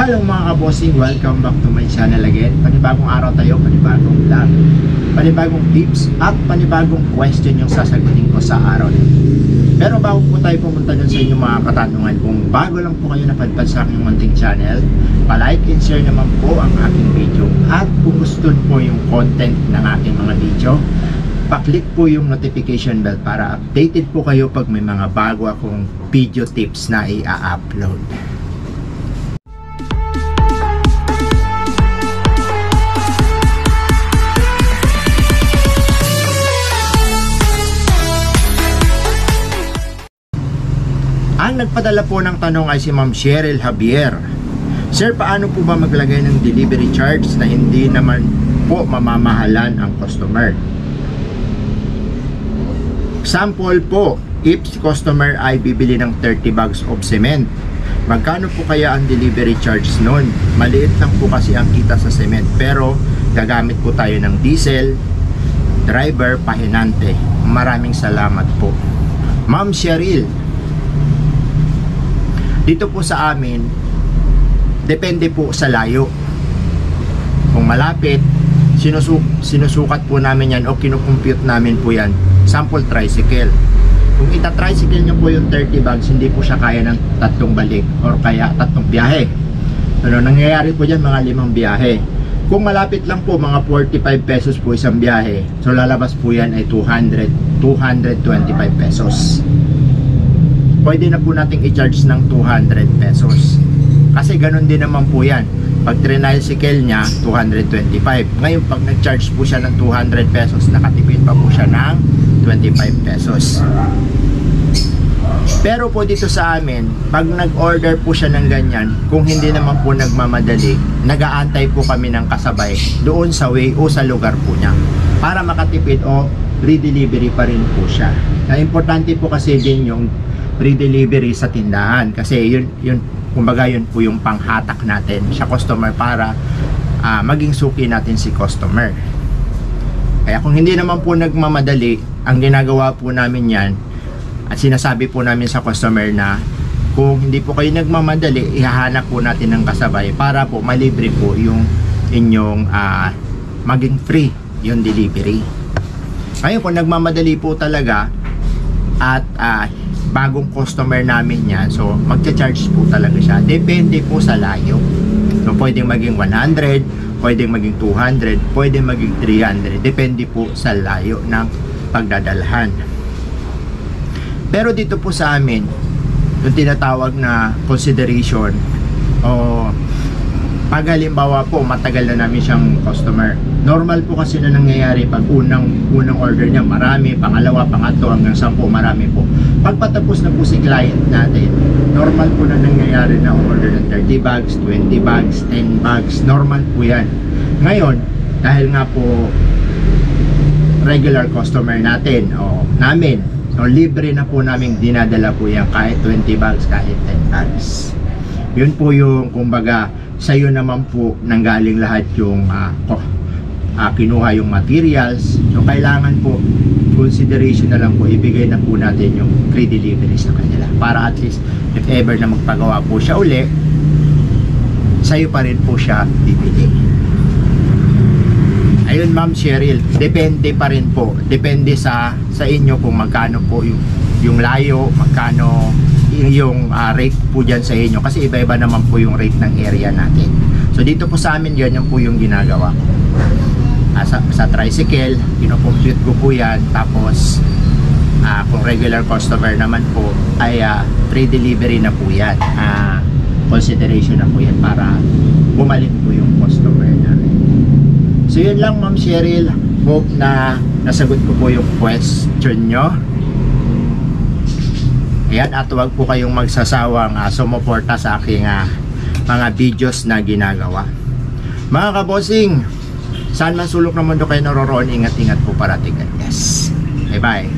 Hello mga kabossing, welcome back to my channel again. Panibagong araw tayo, panibagong vlog, panibagong tips at panibagong question yung sasagutin ko sa araw nito. Pero bago po tayo pumunta dun sa inyong mga katanungan, kung bago lang po kayo napadpad sa aking munting channel, palike and share naman po ang aking video. At kung gusto po yung content ng aking mga video, pa-click po yung notification bell para updated po kayo pag may mga bago akong video tips na i-upload. Ang nagpadala po ng tanong ay si Ma'am Cheryl Javier. Sir, paano po ba maglagay ng delivery charge na hindi naman po mamamahalan ang customer? Sample po, if si customer ay bibili ng 30 bags of cement, magkano po kaya ang delivery charge nun? Maliit lang po kasi ang kita sa cement, pero gagamit po tayo ng diesel, driver, pahinante. Maraming salamat po. Ma'am Cheryl, dito po sa amin, depende po sa layo. Kung malapit, sinusukat po namin yan o kinukompute namin po yan. Sample tricycle. Kung ita-tricycle nyo po yung 30 bags, hindi po siya kaya ng 3 balik or kaya 3 biyahe. Ano, nangyayari po dyan mga 5 biyahe. Kung malapit lang po, mga 45 pesos po isang biyahe. So lalabas po yan ay 225 pesos. Pwede na po nating i-charge ng 200 pesos. Kasi ganun din naman po yan. Pag tricycle niya, 225. Ngayon, pag nag-charge po siya ng 200 pesos, nakatipid pa po siya ng 25 pesos. Pero po dito sa amin, pag nag-order po siya ng ganyan, kung hindi naman po nagmamadali, nag-aantay po kami ng kasabay doon sa way o sa lugar po niya para makatipid o re-delivery pa rin po siya. Importante po kasi din yung re-delivery sa tindahan kasi yun kumbaga yun po yung panghatak natin sa customer para maging suki natin si customer. Kaya kung hindi naman po nagmamadali, ang ginagawa po namin yan at sinasabi po namin sa customer na kung hindi po kayo nagmamadali, ihahanap po natin ng kasabay para po malibre po yung inyong maging free yung delivery. Ngayon kung nagmamadali po talaga at bagong customer namin yan, so magcha-charge po talaga siya. Depende po sa layo. So pwedeng maging 100, pwedeng maging 200, pwedeng maging 300. Depende po sa layo ng pagdadalhan. Pero dito po sa amin, yung tinatawag na consideration o pag halimbawa po matagal na namin siyang customer, normal po kasi na nangyayari pag unang order niya marami, pangalawa, pangatlo hanggang 10 marami po. Pag patapos na po si client natin, normal po na nangyayari na order ng 30 bags, 20 bags, 10 bags, normal po yan. Ngayon, dahil nga po regular customer natin o namin, so libre na po namin dinadala po yan kahit 20 bags, kahit 10 bags. Yun po yung kumbaga sa'yo naman po nanggaling lahat yung kinuha yung materials. So kailangan po consideration na lang po, ibigay na po natin yung free delivery sa kanila para at least if ever na magpagawa po siya uli, sa'yo pa rin po siya bibili. Ayun Ma'am Cheryl, depende pa rin po, depende sa inyo kung magkano po yung layo, magkano yung rate po dyan sa inyo kasi iba-iba naman po yung rate ng area natin. So dito po sa amin yan po yung ginagawa ko. Sa tricycle, kinocompute ko po yan. Tapos kung regular customer naman po ay free delivery na po yan. Consideration na po yan para bumalik po yung customer namin. So yun lang Ma'am Cheryl, hope na nasagot ko po yung question nyo. Ayan, at huwag po kayong magsasawang sumuporta sa aking mga videos na ginagawa. Mga kabosing, saan man sulok ng mundo kayo naroroon, ingat-ingat po parating. Yes. Bye-bye.